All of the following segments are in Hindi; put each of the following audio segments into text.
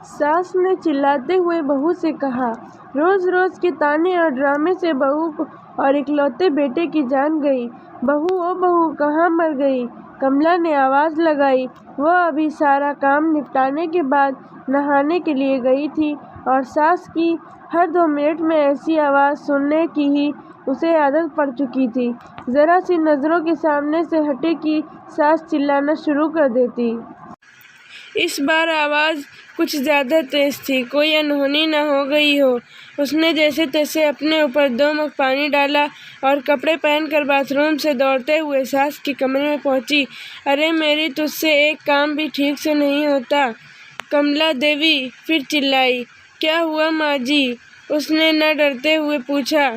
सास ने चिल्लाते हुए बहू से कहा। रोज रोज के ताने और ड्रामे से बहू और इकलौते बेटे की जान गई। बहू ओ बहू, कहाँ मर गई? कमला ने आवाज़ लगाई। वह अभी सारा काम निपटाने के बाद नहाने के लिए गई थी और सास की हर 2 मिनट में ऐसी आवाज़ सुनने की ही उसे आदत पड़ चुकी थी। ज़रा सी नज़रों के सामने से हटे कि सास चिल्लाना शुरू कर देती। इस बार आवाज़ कुछ ज़्यादा तेज़ थी, कोई अनहोनी न हो गई हो। उसने जैसे तैसे अपने ऊपर 2 मग पानी डाला और कपड़े पहनकर बाथरूम से दौड़ते हुए सास के कमरे में पहुंची। अरे मेरी, तुझसे एक काम भी ठीक से नहीं होता। कमला देवी फिर चिल्लाई। क्या हुआ माँ जी? उसने न डरते हुए पूछा।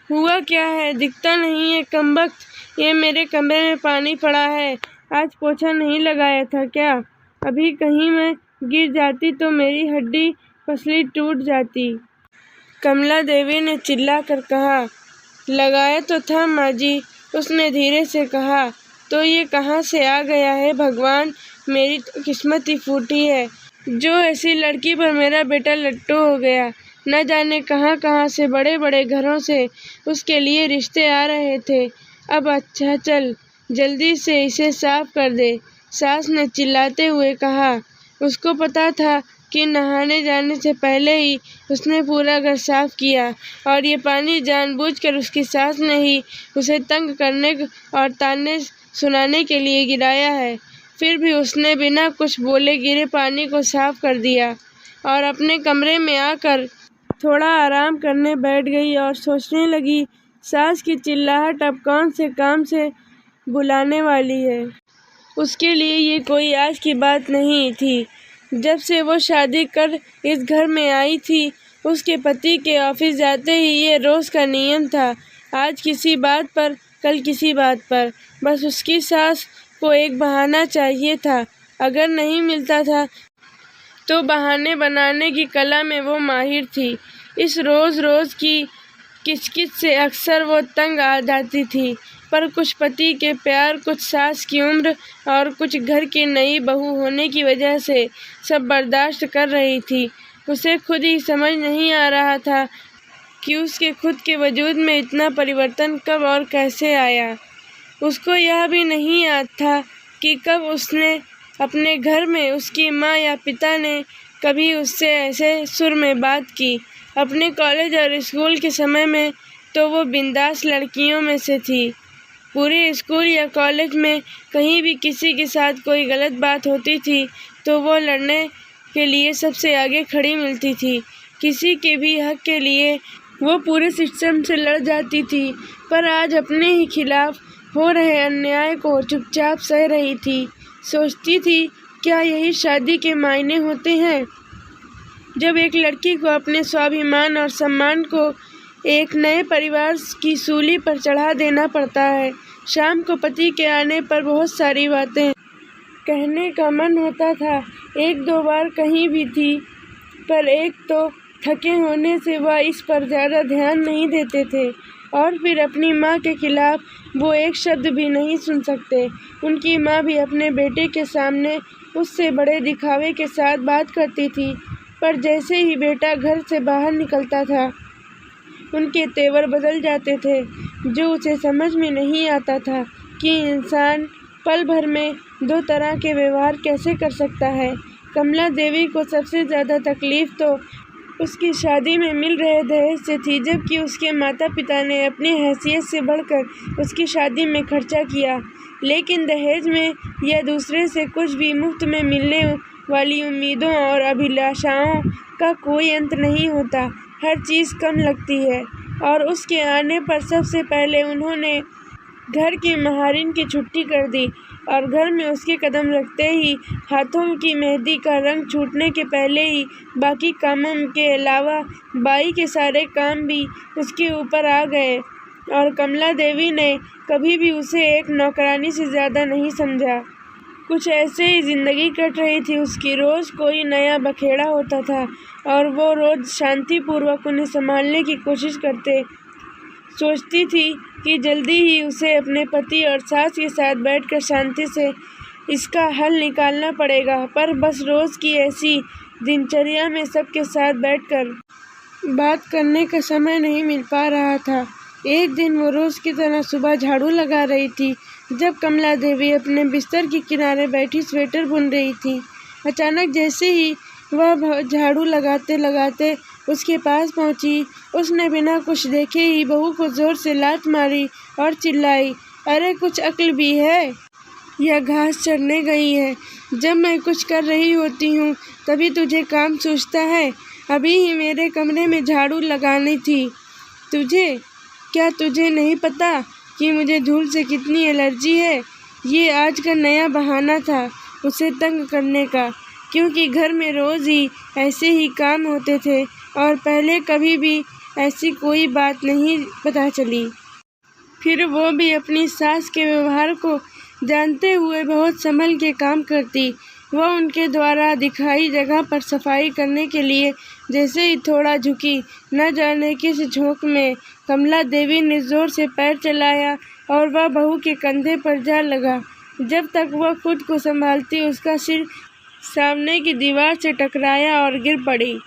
हुआ क्या है? दिखता नहीं है कमबख्त। ये मेरे कमरे में पानी पड़ा है। आज पोछा नहीं लगाया था क्या? अभी कहीं मैं गिर जाती तो मेरी हड्डी पसली टूट जाती। कमला देवी ने चिल्ला कर कहा। लगाया तो था माँ जी, उसने धीरे से कहा। तो ये कहाँ से आ गया है भगवान? मेरी तो किस्मत ही फूटी है, जो ऐसी लड़की पर मेरा बेटा लट्टू हो गया। न जाने कहाँ कहाँ से, बड़े बड़े घरों से उसके लिए रिश्ते आ रहे थे। अब अच्छा चल, जल्दी से इसे साफ कर दे, सास ने चिल्लाते हुए कहा। उसको पता था कि नहाने जाने से पहले ही उसने पूरा घर साफ किया और ये पानी जानबूझकर उसकी सास ने ही उसे तंग करने और ताने सुनाने के लिए गिराया है। फिर भी उसने बिना कुछ बोले गिरे पानी को साफ कर दिया और अपने कमरे में आकर थोड़ा आराम करने बैठ गई और सोचने लगी, सास की चिल्लाहट अब कौन से काम से बुलाने वाली है। उसके लिए ये कोई आज की बात नहीं थी। जब से वो शादी कर इस घर में आई थी, उसके पति के ऑफिस जाते ही ये रोज़ का नियम था। आज किसी बात पर, कल किसी बात पर। बस उसकी सास को एक बहाना चाहिए था। अगर नहीं मिलता था तो बहाने बनाने की कला में वो माहिर थी। इस रोज़ रोज़ की किचकिच से अक्सर वो तंग आ जाती थी। पर कुछ पति के प्यार, कुछ सास की उम्र और कुछ घर की नई बहू होने की वजह से सब बर्दाश्त कर रही थी। उसे खुद ही समझ नहीं आ रहा था कि उसके खुद के वजूद में इतना परिवर्तन कब और कैसे आया। उसको यह भी नहीं याद था कि कब उसने अपने घर में उसकी माँ या पिता ने कभी उससे ऐसे सुर में बात की। अपने कॉलेज और स्कूल के समय में तो वो बिंदास लड़कियों में से थी। पूरे स्कूल या कॉलेज में कहीं भी किसी के साथ कोई गलत बात होती थी तो वो लड़ने के लिए सबसे आगे खड़ी मिलती थी। किसी के भी हक के लिए वो पूरे सिस्टम से लड़ जाती थी। पर आज अपने ही खिलाफ हो रहे अन्याय को चुपचाप सह रही थी। सोचती थी, क्या यही शादी के मायने होते हैं? जब एक लड़की को अपने स्वाभिमान और सम्मान को एक नए परिवार की सूली पर चढ़ा देना पड़ता है। शाम को पति के आने पर बहुत सारी बातें कहने का मन होता था। 1-2 बार कहीं भी थी, पर एक तो थके होने से वह इस पर ज़्यादा ध्यान नहीं देते थे और फिर अपनी माँ के खिलाफ वो एक शब्द भी नहीं सुन सकते। उनकी माँ भी अपने बेटे के सामने उससे बड़े दिखावे के साथ बात करती थी, पर जैसे ही बेटा घर से बाहर निकलता था उनके तेवर बदल जाते थे, जो उसे समझ में नहीं आता था कि इंसान पल भर में 2 तरह के व्यवहार कैसे कर सकता है। कमला देवी को सबसे ज़्यादा तकलीफ़ तो उसकी शादी में मिल रहे दहेज से थी, जबकि उसके माता पिता ने अपनी हैसियत से बढ़कर उसकी शादी में खर्चा किया। लेकिन दहेज में या दूसरे से कुछ भी मुफ्त में मिलने वाली उम्मीदों और अभिलाषाओं का कोई अंत नहीं होता। हर चीज़ कम लगती है और उसके आने पर सबसे पहले उन्होंने घर की महारिन की छुट्टी कर दी और घर में उसके कदम रखते ही हाथों की मेहंदी का रंग छूटने के पहले ही बाकी कामों के अलावा बाई के सारे काम भी उसके ऊपर आ गए और कमला देवी ने कभी भी उसे एक नौकरानी से ज़्यादा नहीं समझा। कुछ ऐसे ही ज़िंदगी कट रही थी उसकी। रोज़ कोई नया बखेड़ा होता था और वो रोज़ शांतिपूर्वक उन्हें संभालने की कोशिश करते। सोचती थी कि जल्दी ही उसे अपने पति और सास के साथ बैठकर शांति से इसका हल निकालना पड़ेगा, पर बस रोज़ की ऐसी दिनचर्या में सबके साथ बैठकर बात करने का समय नहीं मिल पा रहा था। एक दिन वो रोज की तरह सुबह झाड़ू लगा रही थी, जब कमला देवी अपने बिस्तर के किनारे बैठी स्वेटर बुन रही थी। अचानक जैसे ही वह झाड़ू लगाते लगाते उसके पास पहुंची, उसने बिना कुछ देखे ही बहू को जोर से लात मारी और चिल्लाई, अरे कुछ अक्ल भी है? यह घास चरने गई है। जब मैं कुछ कर रही होती हूँ तभी तुझे काम सूझता है। अभी ही मेरे कमरे में झाड़ू लगानी थी। क्या तुझे नहीं पता कि मुझे धूल से कितनी एलर्जी है? ये आज का नया बहाना था उसे तंग करने का, क्योंकि घर में रोज़ ही ऐसे ही काम होते थे और पहले कभी भी ऐसी कोई बात नहीं पता चली। फिर वो भी अपनी सास के व्यवहार को जानते हुए बहुत संभल के काम करती। वह उनके द्वारा दिखाई जगह पर सफाई करने के लिए जैसे ही थोड़ा झुकी, न जाने किस झोंक में कमला देवी ने जोर से पैर चलाया और वह बहू के कंधे पर जा लगा। जब तक वह खुद को संभालती उसका सिर सामने की दीवार से टकराया और गिर पड़ी।